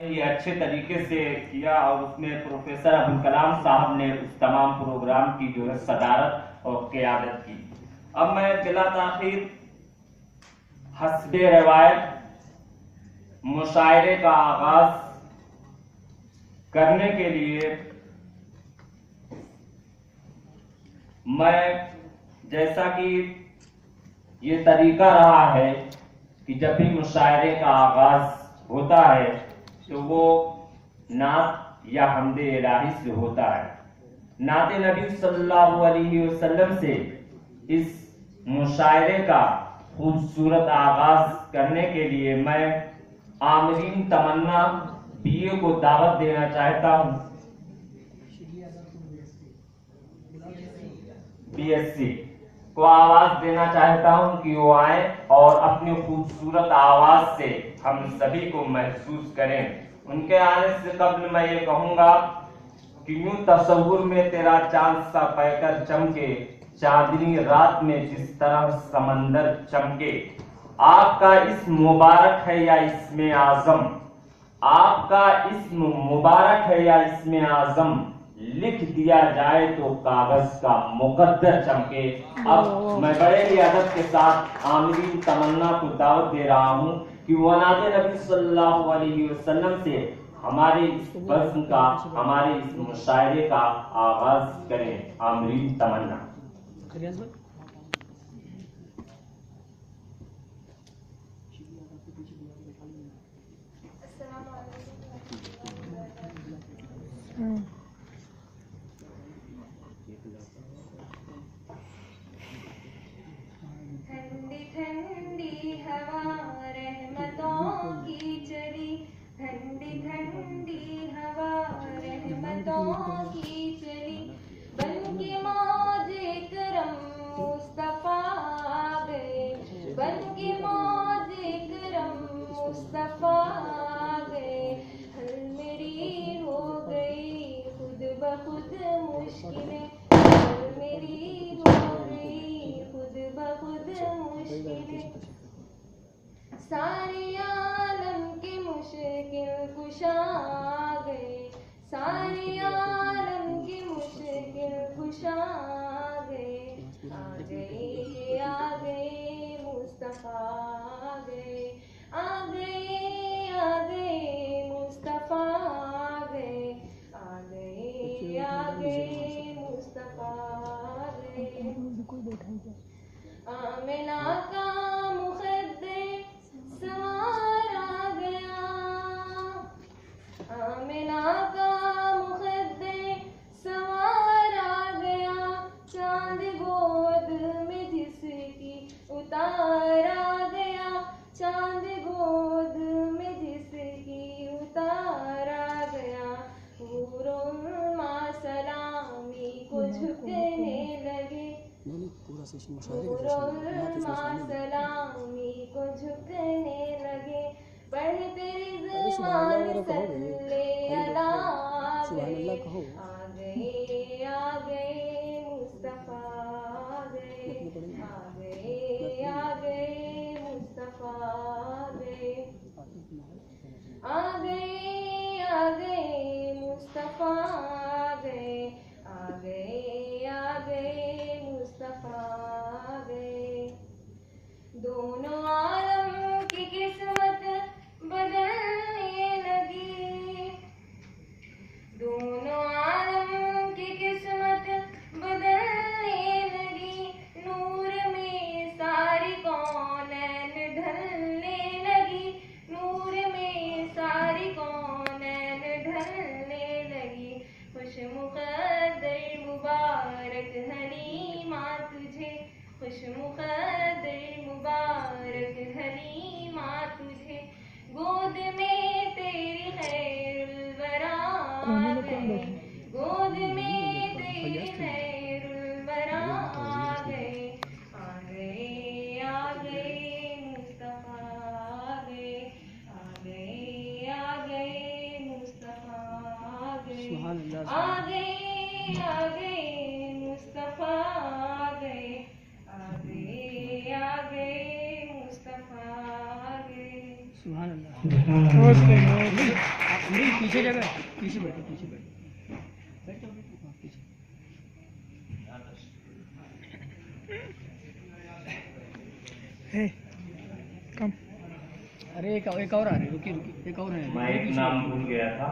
ये अच्छे तरीके से किया और उसमें प्रोफेसर अब्दुल कलाम साहब ने उस तमाम प्रोग्राम की जो है सदारत और क़यादत की। अब मैं बिला ताखीर हस्बे रवायत मुशायरे का आगाज करने के लिए मैं, जैसा कि ये तरीका रहा है कि जब भी मुशायरे का आगाज होता है तो वो नात या हमदे इलाही से होता है। नात नबी सल्लल्लाहु अलैहि वसल्लम से इस मुशायरे का खूबसूरत आगाज करने के लिए मैं आमरीन तमन्ना बीए को दावत देना चाहता हूं, बीएससी को आवाज देना चाहता हूं कि वो आए और अपनी खूबसूरत आवाज से हम सभी को महसूस करें। उनके आने से कब्ल मैं ये कहूंगा कि यूं तस्वुर में तेरा चांद सा पैकर चमके, चांदनी रात में जिस तरह समंदर चमके। आपका इस्म मुबारक है या इस्मे आजम, आपका इस्म मुबारक है या इस्मे आजम, लिख दिया जाए तो कागज का मुकद्दर चमके। अब मैं बड़े ही अदब के साथ आमरीन तमन्ना को दावत दे रहा हूं कि वो नाते नबी सल्लल्लाहु अलैहि वसल्लम से हमारे इस बज़्म का, हमारे इस मुशायरे का आगाज करें। आमरीन तमन्ना। ठंडी ठंडी हवा रहमतों की चली, ठंडी ठंडी हवा रहमतों की चली, बनके मौजे करम मुस्तफा आ गए, बनके मौजे करम मुस्तफा आ गए। हल मेरी हो गई खुद ब खुद मुश्किलें, हल मेरी हो गई खुद ब खुद मुश्किलें। सारे आलम के मुश्किल कुशा आ गए, सारे आलम के मुश्किल कुशा आ गए। आ गए मुस्तफा आ गए, आ गए, आ गए मुस्तफा आ गए, आ गए, आ गए मुस्तफा आ गए। आमिना का मुखद्दे सवार आ गया, आमिना का मुखद्दे सवार आ गया, चांद गोद में जिसकी उतार आ गया, चांद गोद में जिसकी उतार आ गया। हूरों मां सलामी को झुकने लगे, सलामी को झुकने लगे। पढ़ते रिज़वान सल्ले अला आ गए, आ गए मुस्तफा आ गए, आ गए, आ गए मुस्तफा आ गए, आ गए, आ गए मुस्तफा आ गए, आ गए, आ गए मुस्तफा आ गए। दोनों आलम की किस्मत बदलने लगी, दोनों आलम की किस्मत बदलने लगी। नूर में सारी कौनैन ढलने लगी, नूर में सारी कौनैन ढलने लगी। खुश मुक़द्दर मुबारक हलीमा तुझे, खुश मुक़द्दर मुबारक हलीमा तुझे। गोद में तेरी खैरुल वरा आ गए, गोद में तेरी खैरुल वरा आ गए, आ गए, आ गए मुस्तफा आ गए, आ गए, आ गए मुस्तफा आ गए, आ गए, आ गए मुस्तफा आ गए, आ गए, आ गए मुस्तफा आ गए। सुभान अल्लाह। पीछे जगह है, पीछे बैठो, पीछे बैठो, बैठ जाओ, हाँ, पीछे। हे कम, अरे एक और आ रही, रुकी रुकी, एक और है। मैं एक नाम भूल गया था।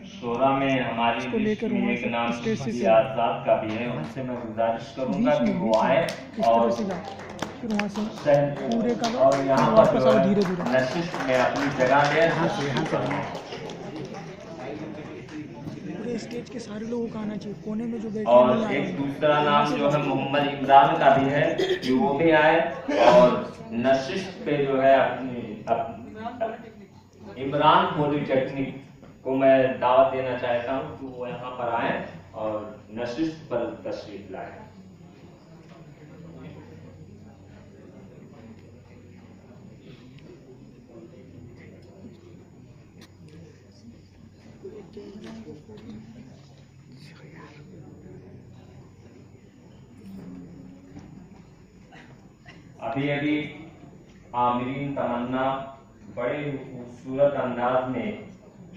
शोरा में हमारी इसको लेकर लिस्ट में वहाँ एक से नाम स्टेज से आजाद का भी है, उनसे मैं गुजारिश करूंगा कि वो आए इस और तरह से जा, फिर वहाँ से शहर पूरे का और यहाँ पर वापस जो आओ है धीरे धीरे। नशिश में अपनी जगह दें। पूरे स्टेज के सारे लोगों का आना चाहिए, कोने में जो बैठे और नहीं आ रहे एक हैं। दूसरा नाम जो है मोहम्मद इमरान का भी है कि वो भी आए और नशिश पे जो है इमरान पॉलिटेक्निक को मैं दावत देना चाहता हूँ कि वो यहाँ पर आए और नशिश पर तशरीफ लाए। अभी अभी आमिरीन तमन्ना बड़े खूबसूरत अंदाज में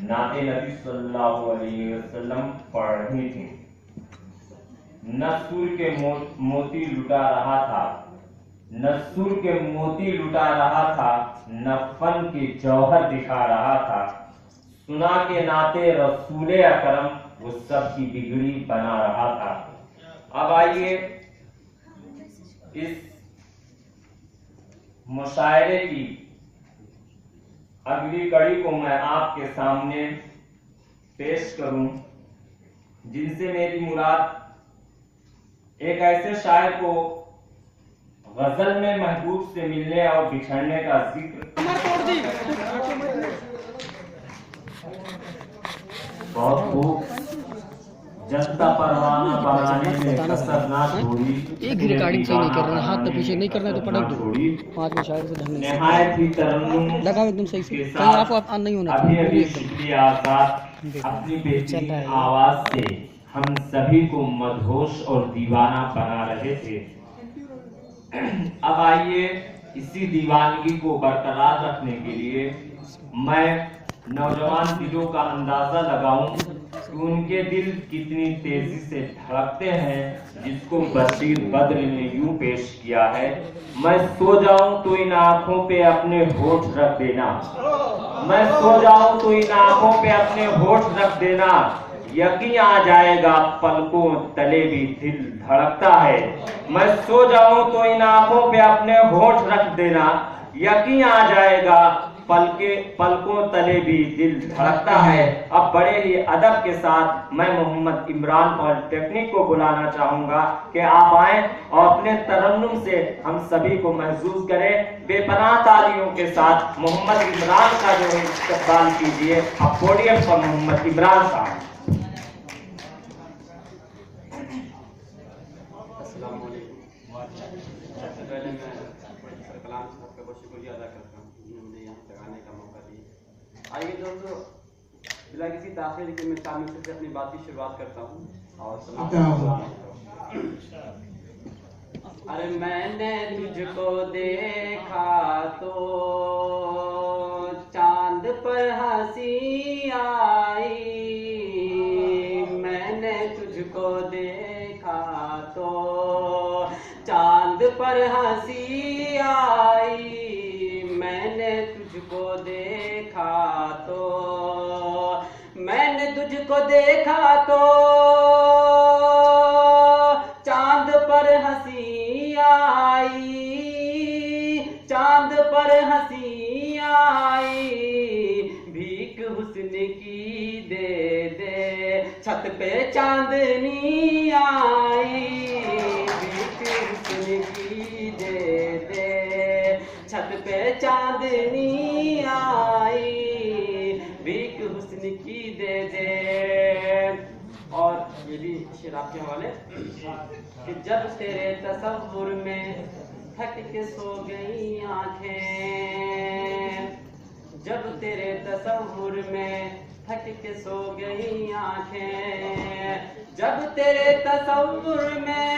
नाते नबी सल्लल्लाहु अलैहि वसल्लम पढ़ रही थी। न सूर के मोती लुटा रहा था, न सूर के मोती लुटा रहा था, न फन के जौहर दिखा रहा था। सुना के नाते रसूले अकरम वो सब की बिगड़ी बना रहा था। अब आइए इस मुशायरे की अगली कड़ी को मैं आपके सामने पेश करूं, जिनसे मेरी मुराद एक ऐसे शायर को गजल में महबूब से मिलने और बिछड़ने का जिक्र बहुत खूब जनता परवाना बनाने में कसर ना छोड़ी। एक भी रिकॉर्डिंग सही नहीं कर रहा है, हाथ तो पीछे नहीं करना है तो पटक दो, हाथ में शायर से ढंग नहीं निहायत ही तरन्नुम लगाओ एकदम सही से, कहीं आपको नहीं होना अभी चाहिए। अभी शुक्रिया आजाद अपनी बेहतरीन आवाज से हम सभी को मदहोश और दीवाना बना रहे थे। अब आइए इसी दीवानगी को बरकरार रखने के लिए मैं नौजवान दिलों का अंदाजा लगाऊं कि उनके दिल कितनी तेजी से धड़कते हैं, जिसको बशीर बद्र ने यूं पेश किया है। मैं सो जाऊं तो इन आंखों पे अपने होठ रख देना, मैं सो जाऊं तो इन आंखों पे अपने होठ रख देना, यकीन आ जाएगा पलकों तले भी दिल धड़कता है। मैं सो जाऊं तो इन आंखों पे अपने होठ रख देना, यकीन आ जाएगा पलकों तले भी दिल धड़कता है। अब बड़े ही अदब के साथ मैं मोहम्मद इमरान पॉलिटेक्निक को बुलाना चाहूंगा कि आप आए और अपने तरन्नुम से हम सभी को महसूस करें। बेपनाह तालियों के साथ मोहम्मद इमरान का जो है इस्तकबाल कीजिए। अब पोडियम पर मोहम्मद इमरान साहब। सबसे पहले मैं प्रोफेसर कलाम साहब का बहुत शुक्रिया अदा करता हूँ, उन्होंने यहाँ तक आने का मौका दिया। आइए दोस्तों, बिना किसी ताख़ीर के मैं तामीर से अपनी बात की शुरुआत करता हूँ और अरे मैंने तुझको देखा तो चांद पर हंसी आई, मैंने तुझको देखा तो चांद पर हंसी आई, मैंने तुझको देखा तो, मैंने तुझको देखा तो चांद पर हंसी आई, चांद पर हंसी आई, भीख हुस्न की दे दे छत पे चांदनी आई, भीख हुस्न की दे दे छत पे चांदनी आई, भीख हुस्न की दे दे। और ये भी शेर आपके हवाले कि जब तेरे तसव्वुर में थक के सो गई आंखें, जब तेरे तसव्वुर में थक के सो गई आंखें, जब तेरे तसव्वुर में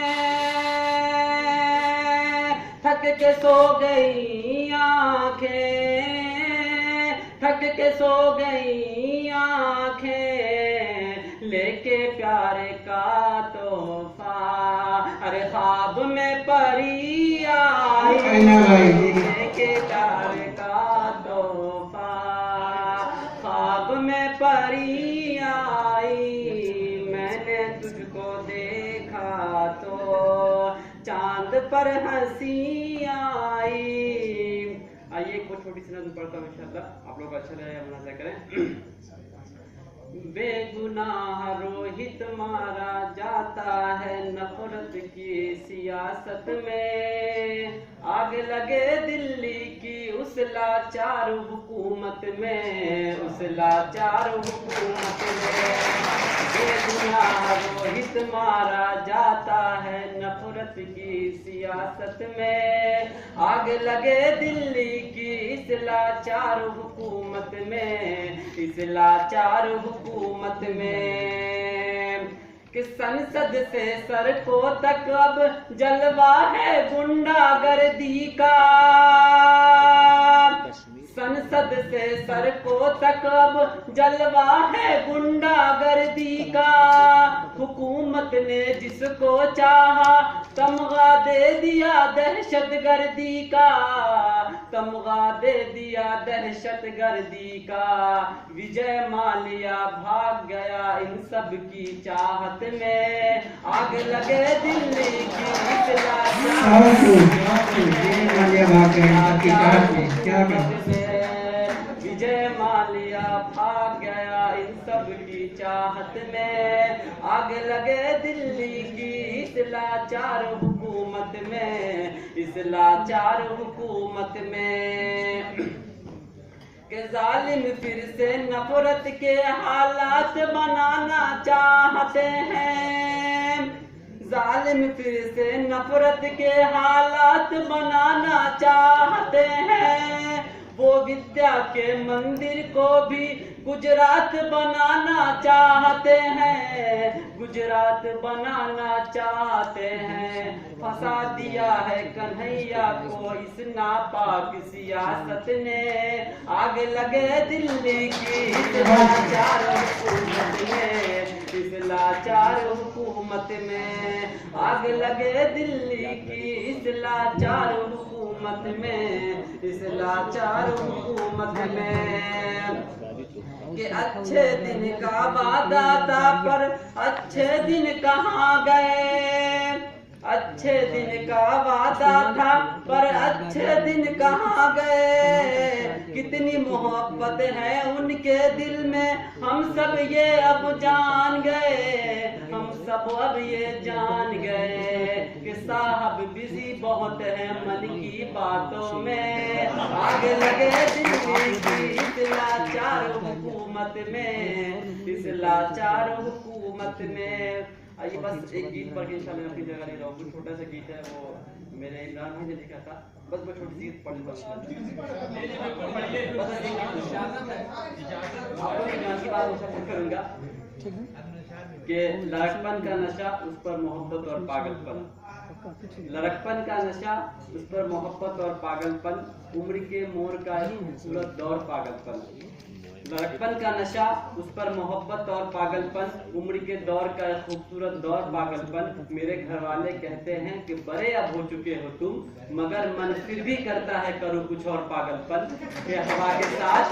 थक के सो गई आंखें, थक के सो गई आंखें लेके प्यार का तोहफा। अरे ख्वाब में परी आई लेके प्यार का तोहफा। ख्वाब में परी आई मैंने तुझको देखा तो चांद पर हंसी आई। आइए एक बहुत छोटी सी नज़म पढ़ता हूँ, इंशाअल्लाह आप लोग अच्छा रहे मजा करें। बेगुनाह रोहित मारा जाता है नफरत की सियासत में। आग लगे दिल्ली की उस लाचार हुकूमत में, उस लाचार हुकूमत में। बेगुनाह रोहित मारा जाता है नफरत की सियासत में। आग लगे दिल्ली की इस लाचार हुकूमत में, इस लाचार हुकूमत में। कि संसद से सड़कों तक अब जलवा है गुंडागर्दी का। संसद से सड़कों तक अब जलवा है गुंडागर्दी का। हुकूमत ने जिसको चाहा तमगा दे दिया दहशतगर्दी का, तमगा दे दिया दहशतगर्दी का। विजय माल्या भाग गया इन सब की चाहत में। आग लगे दिल्ली की इस विजय माल्या भाग गया इन सब की चाहत में। आग लगे दिल्ली की इस लाचार हुकूमत में, इस लाचार हुकूमत में। कि जालिम फिर से नफरत के हालात बनाना चाहते हैं। जालिम फिर से नफरत के हालात बनाना चाहते हैं। वो विद्या के मंदिर को भी गुजरात बनाना चाहते हैं, गुजरात बनाना चाहते हैं। फंसा दिया है कन्हैया को इस नापाक सियासत ने। आग लगे दिल्ली की इस लाचार हुकूमत में, इस लाचार हुकूमत में। आग लगे दिल्ली की इस लाचार हुकूमत में, इस लाचार हुकूमत में। कि अच्छे दिन का वादा था पर अच्छे दिन कहाँ गए। अच्छे दिन का वादा था पर अच्छे दिन कहाँ गए। कितनी मोहब्बत है उनके दिल में हम सब ये अब जान गए, हम सब अब ये जान गए। कि साहब बिजी बहुत है मन की बातों में। आगे लगे दिल्ली की इस लाचार हुकूमत में, इस लाचार हुकूमत में। आइए बस एक गीत पढ़ के इंशाल्लाह अपनी जगह ले रहा हूँ। कुछ छोटा सा गीत है, वो मेरे इमरान भाई ने लिखा था। बस वो छोटी सी गीत पढ़ लेता हूँ। आप लोग की बात करूँगा कि लड़कपन का नशा उस पर मोहब्बत और पागलपन। लड़कपन का नशा उस पर मोहब्बत और पागलपन। उम्र के मोर का एक खूबसूरत दौर पागलपन। लड़कपन का नशा उस पर मोहब्बत और पागलपन। उम्र के दौर का एक खूबसूरत दौर पागलपन। मेरे घर वाले कहते हैं कि बड़े अब हो चुके हो तुम, मगर मन फिर भी करता है करो कुछ और पागलपन। कि हवा के साथ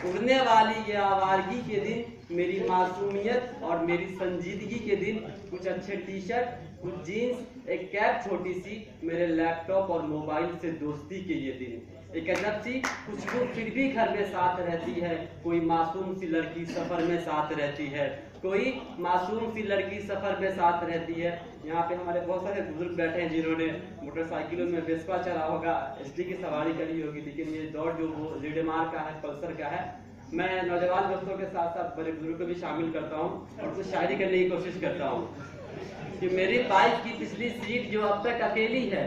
उड़ने वाली ये आवारगी के दिन, मेरी मासूमियत और मेरी संजीदगी के दिन। कुछ अच्छे टी शर्ट, कुछ जीन्स, एक कैप छोटी सी, मेरे लैपटॉप और मोबाइल से दोस्ती के ये दिन। एक अजब सी खुशबू फिर भी घर में साथ रहती है। कोई मासूम सी लड़की सफर में साथ रहती है, कोई मासूम सी लड़की सफर में साथ रहती है। यहाँ पे हमारे बहुत सारे बुजुर्ग बैठे हैं जिन्होंने मोटरसाइकिलों में वेस्पा चला होगा, एसडी की सवारी करी होगी, लेकिन ये दौर जो वो ZMR का है, पल्सर का है। मैं नौजवान दोस्तों के साथ साथ बड़े बुजुर्ग को भी शामिल करता हूँ और कुछ शायरी करने की कोशिश करता हूँ। कि मेरी बाइक की पिछली सीट जो अब तक अकेली है,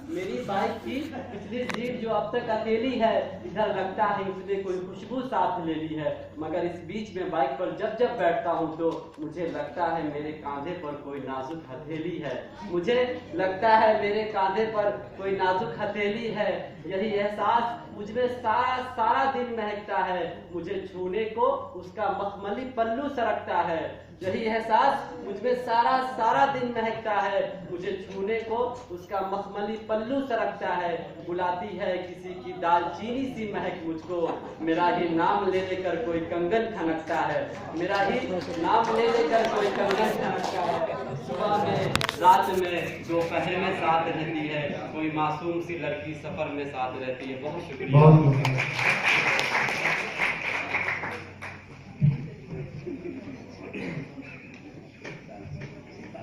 मेरी बाइक की पिछली सीट जो अब तक अकेली है, इधर लगता है उसने कोई खुशबू साथ ले ली है। मगर इस बीच में बाइक पर जब जब बैठता हूँ तो मुझे लगता है मेरे कांधे पर कोई नाजुक हथेली है। मुझे लगता है मेरे कांधे पर कोई नाजुक हथेली है। यही एहसास मुझमें सारा सारा दिन महकता है, मुझे छूने को उसका मखमली पल्लू सरकता है। यही एहसास मुझमें सारा सारा दिन महकता है, मुझे छूने को उसका मखमली पल्लू सरकता है। बुलाती है किसी की दालचीनी सी महक मुझको, मेरा ही नाम ले लेकर कोई कंगन खनकता है, मेरा ही नाम ले लेकर कोई कंगन खनकता है। सुबह में, रात में, दोपहर में साथ रहती है, कोई मासूम सी लड़की सफर में साथ रहती है। बहुत शुक्रिया।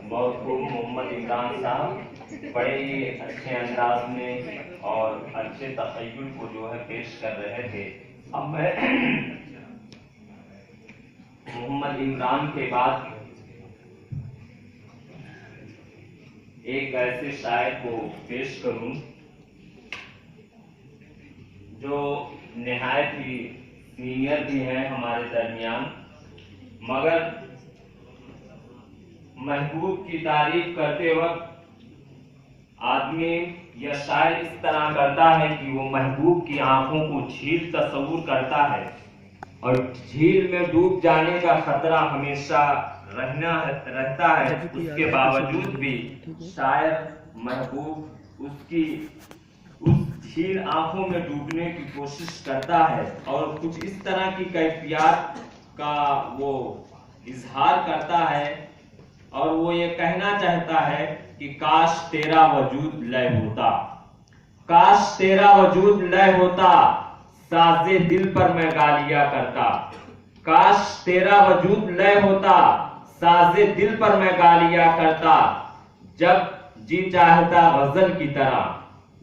बहुत खूब मोहम्मद इमरान साहब बड़े ही अच्छे अंदाज में और अच्छे तखय्युल को जो है पेश कर रहे थे। अब मैं मोहम्मद इमरान के बाद एक ऐसे शायर को पेश करूं जो निहायत ही सीनियर भी हैं हमारे दरमियान, मगर महबूब की तारीफ करते वक्त आदमी या शायर इस तरह करता है कि वो महबूब की आंखों को झील तस्वुर करता है और झील में डूब जाने का खतरा हमेशा रहता है। उसके बावजूद भी शायर महबूब उसकी उस झील आंखों में डूबने की कोशिश करता है और कुछ इस तरह की कैफियत का वो इजहार करता है और वो ये कहना चाहता है कि काश तेरा वजूद लय होता, काश तेरा वजूद लय होता, साजे दिल पर मैं गालियां करता। काश तेरा वजूद लय होता, साजे दिल पर मैं गालियां करता। जब जी चाहता गजल की तरह,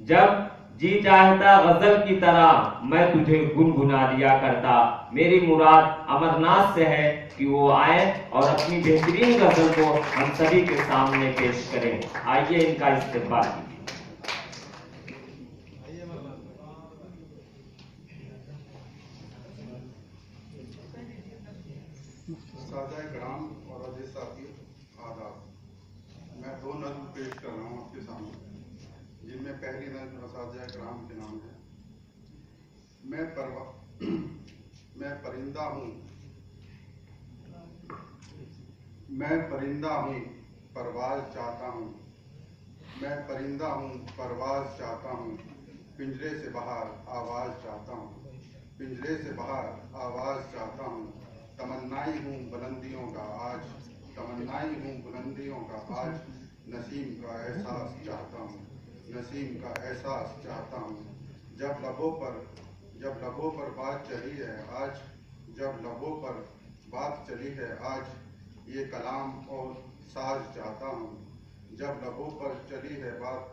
जब जी चाहता गजल की तरह मैं तुझे गुनगुना दिया करता। मेरी मुराद अमरनाथ से है कि वो आए और अपनी बेहतरीन गजल को हम सभी के सामने पेश करें। आइए इनका इस्तेमाल कीजिए। सादा ग्राम और अजीज साथी आदाब, मैं दो नज़्म पेश कर रहा हूँ आपके सामने, जिनमें पहली नज़्म असाजा ग्राम के नाम है। मैं परिंदा हूँ, मैं परिंदा हूँ परवाज चाहता हूँ, मैं परिंदा हूँ परवाज चाहता हूँ, पिंजरे से बाहर आवाज चाहता हूँ, पिंजरे से बाहर आवाज चाहता हूँ। तमन्नाई हूँ बुलंदियों का आज, तमन्नाई हूँ बुलंदियों का आज, नसीम का एहसास चाहता हूँ, नसीम का एहसास चाहता हूँ। जब लबों पर बात चली है आज, जब लबों पर बात चली है आज, ये कलाम और साज चाहता हूँ। जब लबों पर चली है बात,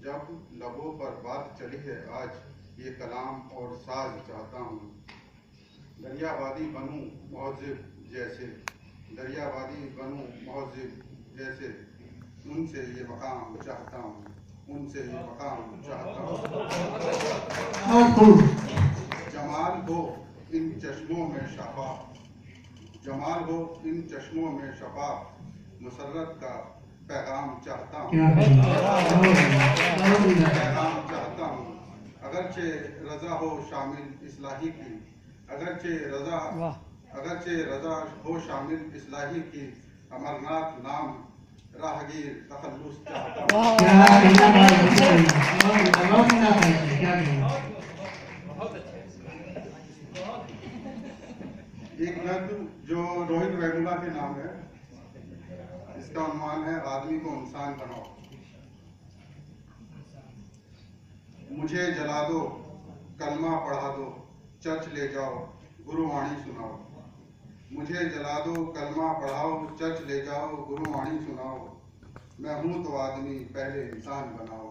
जब लबों पर बात चली है आज, ये कलाम और साज चाहता हूँ। दरियावादी बनूं महजिब जैसे, दरियावादी बनूं महजिब जैसे, उनसे ये मकाम चाहता हूँ, उनसे ये मकाम चाहता हूँ। जमाल हो इन चश्मों में शफा, जमाल हो इन चश्मों में शफा, मुसर्रत का पैगाम चाहता हूँ, पैगाम चाहता हूँ। अगरचे रजा हो शामिल इस्लाही की, अगरचे रजा हो शामिल इस्लाही की, अमरनाथ नाम राहगीर तखल्लुस चाहता हूँ। एक नज़्म जो रोहित वेमुला के नाम है, इसका उन्वान है आदमी को इंसान बनाओ। मुझे जला दो, कलमा पढ़ा दो, चर्च ले जाओ, गुरुवाणी सुनाओ। मुझे जला दो, कलमा पढ़ाओ, चर्च ले जाओ, गुरुवाणी सुनाओ। मैं हूँ तो आदमी पहले इंसान बनाओ,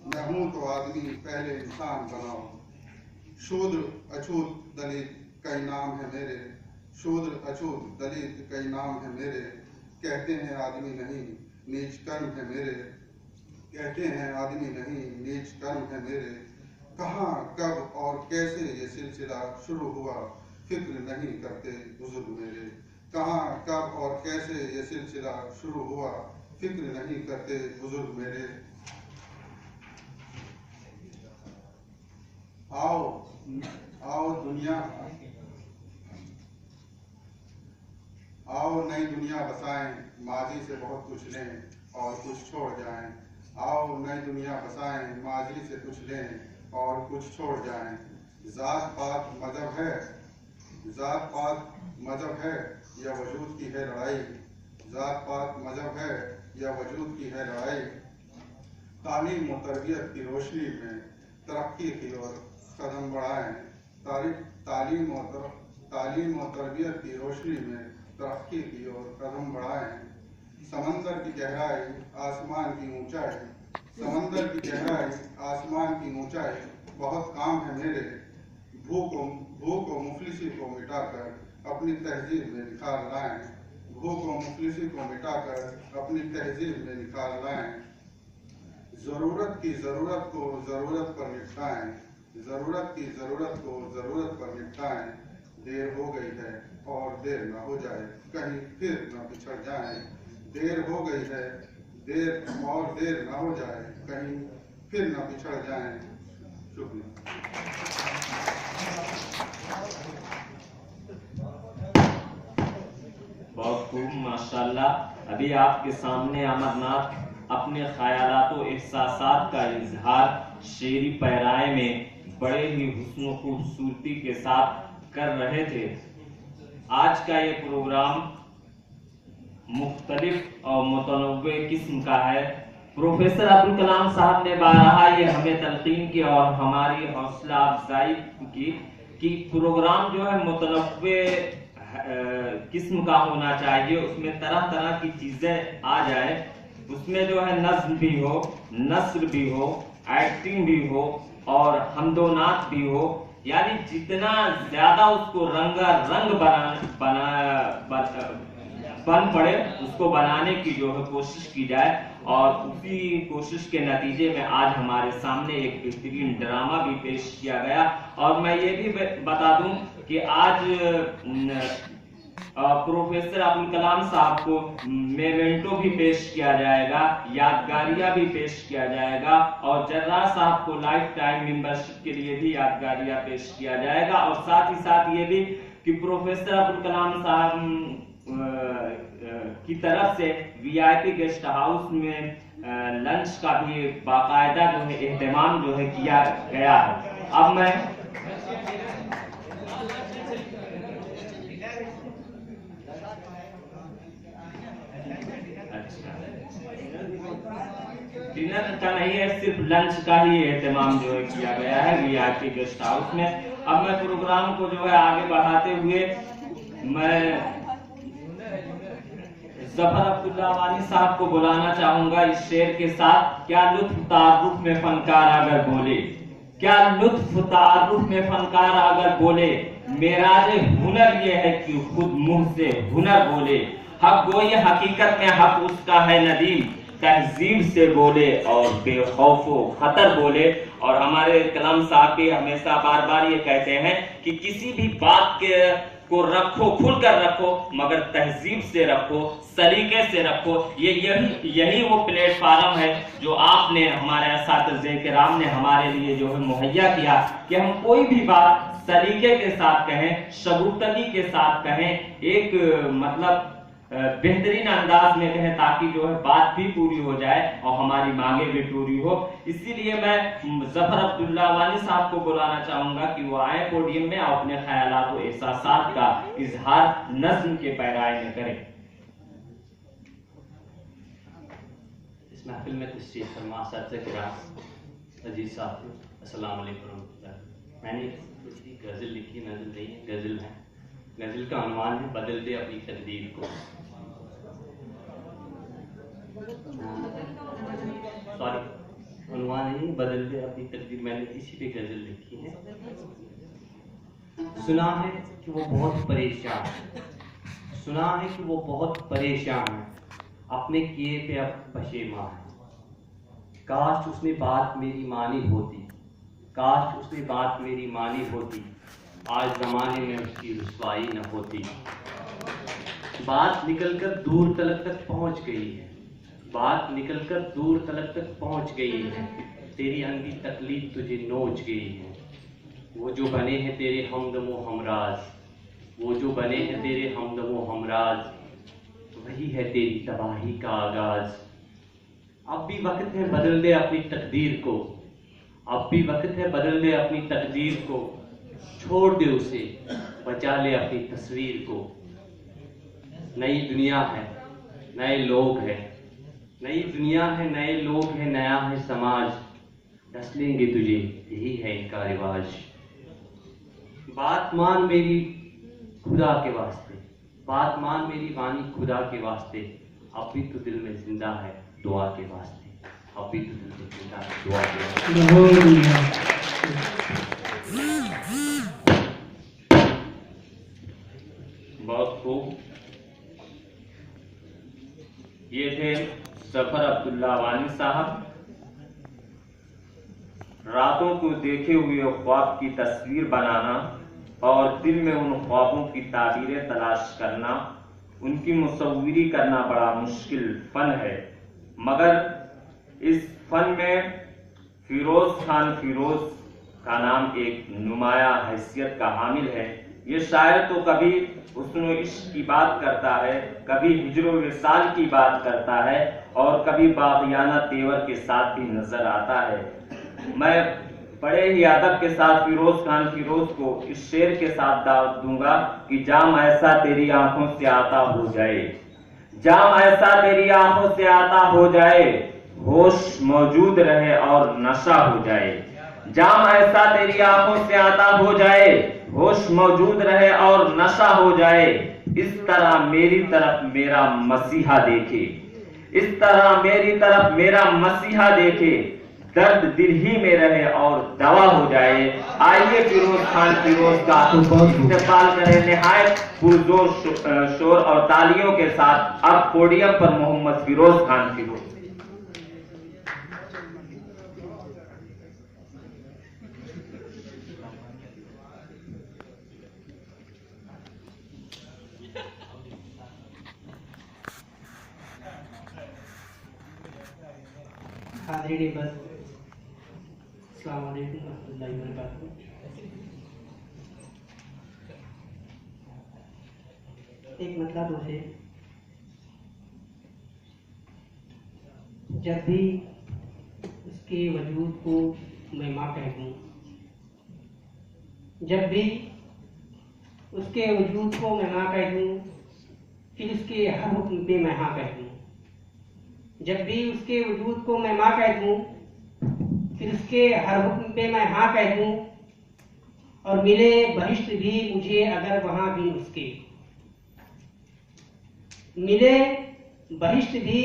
मैं हूँ तो आदमी पहले इंसान बनाओ। शूद्र अछूत दलित कई नाम है मेरे, शूद्र अछूत दलित कई नाम है मेरे। कहते हैं आदमी नहीं नीच कर्म है मेरे, कहते हैं आदमी नहीं नीच कर्म है मेरे। कहाँ कब और कैसे ये सिलसिला शुरू हुआ, फिक्र नहीं करते बुजुर्ग मेरे। कहाँ कब और कैसे ये सिलसिला शुरू हुआ, फिक्र नहीं करते बुजुर्ग मेरे। आओ नई दुनिया बसाएं, माजी से बहुत कुछ लें और कुछ छोड़ जाएं। आओ नई दुनिया बसाएं, माजी से कुछ लें और कुछ छोड़ जाएं। जात पात मजहब है या वजूद की है लड़ाई। जात पात मजहब है या वजूद की है लड़ाई। तालीम और तरबियत की रोशनी में तरक्की की ओर कदम बढ़ाएं। तालीम और तरबियत की रोशनी में तरक्की की ओर कदम बढ़ाएं। समंदर की गहराई आसमान की ऊंचाई। समंदर की गहराई आसमान की ऊंचाई बहुत काम है मेरे। भूख और मुफलिसी को मिटाकर अपनी तहजीब में निखार लाएं। भूख और मुफलिसी को मिटाकर अपनी तहजीब में निखार लाएं। जरूरत की जरूरत को जरूरत पर निपटाएं। जरूरत की जरूरत को जरूरत पर निपटाएं। देर हो गई है और देर न हो जाए, कहीं फिर न पिछड़ जाएं। देर हो गई है देर न हो जाए, कहीं फिर न पिछड़ जाएं। शुक्रिया। बहुत खूब, माशाल्लाह। अभी आपके सामने अमरनाथ अपने ख्यालात और एहसासात का इजहार शेरी पैराए में बड़े ही हुस्न खूबसूरती के साथ कर रहे थे। आज का ये प्रोग्राम मुख्तलिफ और मुतनव्वे किस्म का है। प्रोफेसर अब्दुल कलाम साहब ने बारहा ये हमें तलकीन की और हमारी हौसला अफजाई की कि प्रोग्राम जो है मुतनव्वे किस्म का होना चाहिए। उसमें तरह तरह की चीजें आ जाए। उसमें जो है नज्म भी हो, नस्र भी हो, एक्टिंग भी हो और हमदोनात भी हो। यानी जितना ज्यादा उसको रंग बन पड़े उसको बनाने की जो है कोशिश की जाए। और उसी कोशिश के नतीजे में आज हमारे सामने एक बेहतरीन ड्रामा भी पेश किया गया। और मैं ये भी बता दूं कि आज प्रोफेसर अब्दुल कलाम साहब को मेमेंटो भी पेश किया जाएगा, यादगारियां भी पेश किया जाएगा और जर्रा साहब को लाइफ टाइम मेंबरशिप के लिए भी यादगारियां पेश किया जाएगा। और साथ ही साथ ये भी कि प्रोफेसर अब्दुल कलाम साहब की तरफ से वीआईपी गेस्ट हाउस में लंच का भी बाकायदा जो है एहतमाम जो है किया गया है। अब मैं डिनर का नहीं है, सिर्फ लंच का ही एहतमाम जो है किया गया है वीआईपी गेस्ट हाउस में। अब मैं प्रोग्राम को जो है आगे बढ़ाते हुए मैं जफर अब्दुल्ला वानी साहब को बुलाना चाहूंगा इस शेर के साथ। क्या लुत्फ तारुफ में फनकार अगर बोले, क्या लुत्फ तारुफ में फनकार अगर बोले, मेराज हुनर ये है कि खुद मुंह से हुनर बोले। हक गोई हकीकत में हक उसका है नदीम, तहजीब से बोले और बेखौफो खतर बोले। और हमारे कलाम साहब भी हमेशा बार बार ये कहते हैं कि किसी भी बात को रखो, खुलकर रखो, मगर तहजीब से रखो, सलीके से रखो। यही वो प्लेटफार्म है जो आपने हमारे असातिज़े किराम ने हमारे लिए जो है मुहैया किया कि हम कोई भी बात सलीके के साथ कहें, शगुफ्तगी के साथ कहें, एक मतलब बेहतरीन अंदाज में कहें ताकि जो है बात भी पूरी हो जाए और हमारी मांगे भी पूरी हो। इसीलिए मैं जफर अब्दुल्ला वानी साहब को बुलाना चाहूंगा कि वो आए पोडियम में और अपने ख्यालात और एहसासात का इजहार नज्म के पैराए में करें। इस महफिल में तशरीफ फरमा अजीज साहब, अस्सलाम वालेकुम। मैंने कुछ गज़ल लिखी, नज़ल नहीं है, गज़ल है। गज़ल का अनुमान है बदल दे अपनी तकदीर को। सॉरी, अनुमान नहीं, बदल दे अपनी तकदीर। मैंने इसी पे गज़ल लिखी है। सुना है कि वो बहुत परेशान है, सुना है कि वो बहुत परेशान है, अपने किए पे अब पशेमा है। काश उसने बात मेरी मानी होती, काश उसने बात मेरी मानी होती, आज ज़माने में उसकी रुसवाई न होती। बात निकलकर दूर तलक तक पहुंच गई है, बात निकलकर दूर तलक तक पहुंच गई है, तेरी अंधी तकलीफ तुझे नोच गई है। वो जो बने हैं तेरे हमदमो हमराज, वो जो बने हैं तेरे हमदमो हमराज, वही है तेरी तबाही का आगाज। अब भी वक्त है बदल दे अपनी तकदीर को, अब भी वक्त है बदल दे अपनी तकदीर को, छोड़ दे उसे, बचा ले अपनी तस्वीर को। नई दुनिया है, नए लोग हैं, नई दुनिया है, नए लोग हैं, नया है समाज, डस लेंगे तुझे, यही है इनका रिवाज। बात मान मेरी खुदा के वास्ते, बात मान मेरी वाणी खुदा के वास्ते, अब भी तो दिल में जिंदा है दुआ के वास्ते, अब भी तो दिल में जिंदा है दुआ के वास्ते। बहुत खूब। ये थे सफर अब्दुल्ला वानी साहब। रातों को देखे हुए ख्वाब की तस्वीर बनाना और दिल में उन ख्वाबों की ताबीरें तलाश करना, उनकी मुसव्विरी करना बड़ा मुश्किल फन है, मगर इस फन में फिरोज खान फिरोज का नाम एक नुमाया हैसियत का हामिल है। ये शायर तो कभी हुस्न इश्क की बात करता है, कभी हिज्र विसाल की बात करता है और कभी बाग़ियाना तेवर के साथ भी नजर आता है। मैं बड़े ही अदब के साथ फिरोज खान फिरोज को इस शेर के साथ दावत दूंगा कि जाम ऐसा तेरी आंखों से आता हो जाए, जाम ऐसा तेरी आंखों से आता हो जाए, होश मौजूद रहे और नशा हो जाए। जाम ऐसा तेरी आंखों से आता हो जाए, होश मौजूद रहे और नशा हो जाए। इस तरह मेरी तरफ मेरा मसीहा देखे, इस तरह मेरी तरफ मेरा मसीहा देखे, दर्द दिल ही में रहे और दवा हो जाए। आइए फिरोज खान फिरोज का इस्तेमाल करें निहायत पुरजोर शोर और तालियों के साथ। अब पोडियम पर मोहम्मद फिरोज खान फिरोज। हाज़रीन बस, अस्सलाम वालेकुम रहमतुल्लाहि व बरकातहू। एक मतलब उसे जब भी उसके वजूद को मैं माँ कह दूँ, जब भी उसके वजूद को मैं माँ कह दूँ, फिर उसके हर हुक्म पे मैं हाँ कह दूँ। जब भी उसके वजूद को मैं माँ कह दूँ, फिर उसके हर हुक्म पे मैं हाँ कह दूँ, और मिले बहिश्त भी मुझे अगर वहाँ भी उसके, मिले बहिश्त भी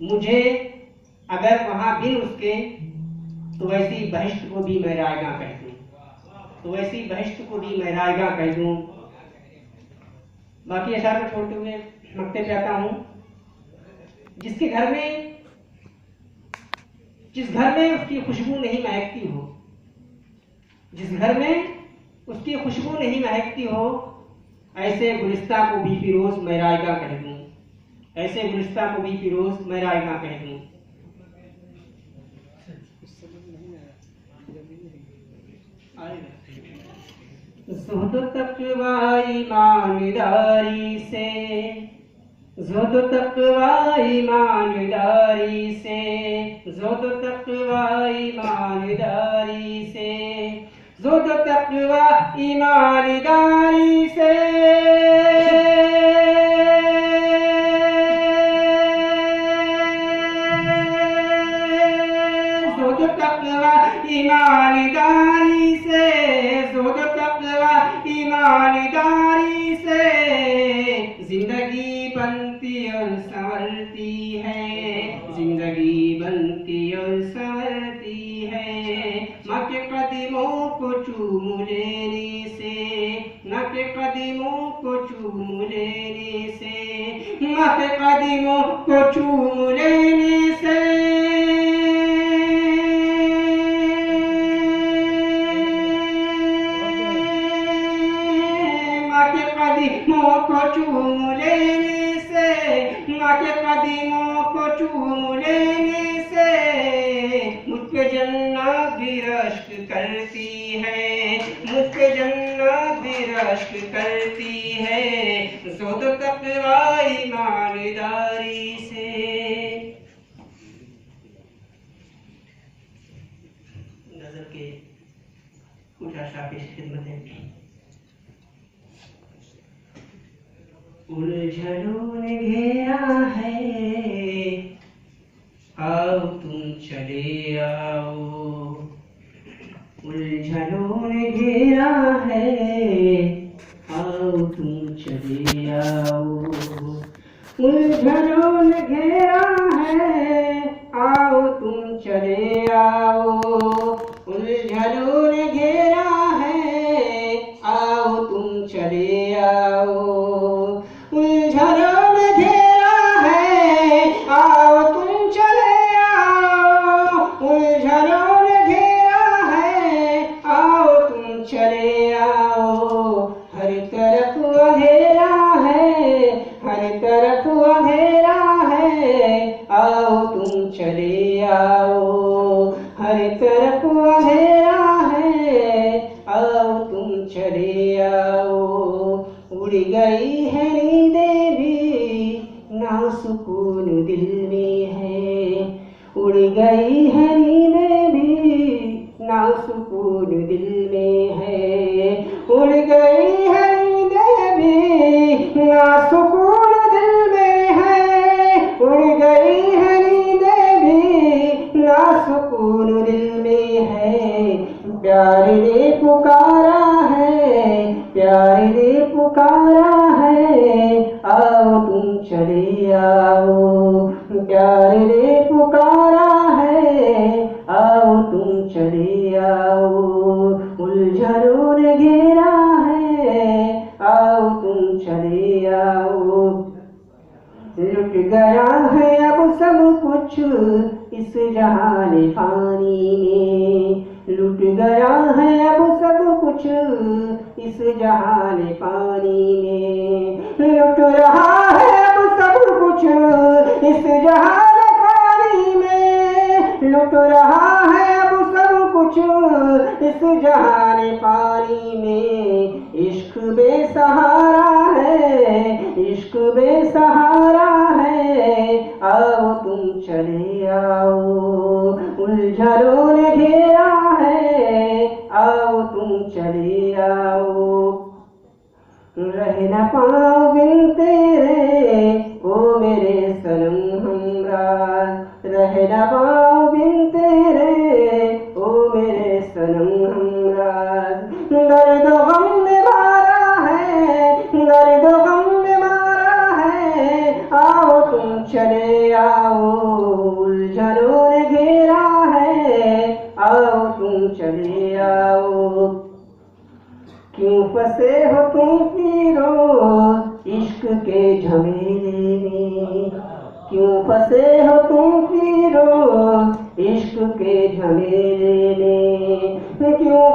मुझे अगर वहाँ भी उसके, तो वैसी बहिश्त को भी मैं रायगा कह दूँ, तो वैसी बहिश्त को भी मैं रायगा कह दूँ। बाकी अशार को छोड़ते हुए मक्ते पे आता हूँ। जिसके घर में, जिस घर में उसकी खुशबू नहीं महकती हो, जिस घर में उसकी खुशबू नहीं महकती हो, ऐसे गुलिस्ता को भी फिरोज मैं रायगा कह दूँ, ऐसे गुलिस्ता को भी फिरोज मैं रायगा कह दूँ। ज़ुहद तक़वा ईमानदारी से, ज़ुहद तक़वा ईमानदारी से, ज़ुहद तक़वा ईमानदारी से, ज़ुहद तक़वा ईमानदारी से, ज़ुहद तक़वा ईमानदारी से, ज़ुहद तक़वा ईमानदारी से जिंदगी बनती और संवरती है, जिंदगी बनती और संवरती है। माँ के कदमों को चूम लेने से, माँ के कदमों को चूम लेने से, माँ के कदमों को चूम लेने से, कदमों को चूम लेने से, माँ के कदमों को चूम लेने से, मुझ जन्नत भी रश्क करती है, मुझको जन्नत भी रश्क करती है, ज़ुद तक़वा ईमानदारी से। नज़र के कुछ आशा पेश खिदमत है। उलझनों ने घेरा है, आओ तुम चले आओ। उलझनों ने घेरा है, आओ तुम चले आओ। उलझनों ने घेरा है, आओ तुम चले आओ। उलझनों ने घेरा है, आओ तुम चले आओ। उलझनों ने घेरा है, आओ तुम चले आओ। उलझनों ने घेरा है, आओ तुम चले आओ। हर तरफ अंधेरा है, हर तरफ अंधेरा है, आओ तुम चले आओ। हर तरफ अंधेरा है, आओ तुम चले आओ। उड़ गई है नींदें भी, ना सुकून दिल में है। उड़ गई है नींदें भी, ना सुकून दिल में है। उड़ गई है नींदें भी, ना सुकून दिल में है। उड़ गई है नींदें भी, ना सुकून दिल में है। प्यार ने पुकारा है, प्यार ने पुकारा है, आओ तुम चले आओ। प्यार ने पुकारा है, आओ तुम चले आओ। उलझनों ने घेरा है, आओ तुम चले आओ। लुट गया है अब सब कुछ इस जहान फानी में। लुट गया है अब सब कुछ इस जहान पानी में। लुट रहा है अब सब कुछ इस जहान पानी में। लुट रहा है अब सब कुछ इस जहान पानी में। इश्क बेसहारा है, इश्क बेसहारा है, आओ तुम चले आओ। उलझनों ने घेरा है, आओ तुम चले आओ। रह न पाओ बिन तेरे ओ मेरे सनम हमराज। रह न पाओ बिन तेरे ओ मेरे सनम हमराज। दर्द गम में मारा है, दर्द गम में मारा है, आओ तुम चले आओ। उलझनों ने घेरा है, आओ तुम चले आओ। क्यों फंसे हो तुम फिरोज इश्क के झमेले में। क्यों फंसे हो तुम फिरोज इश्क के झमेले में। क्यों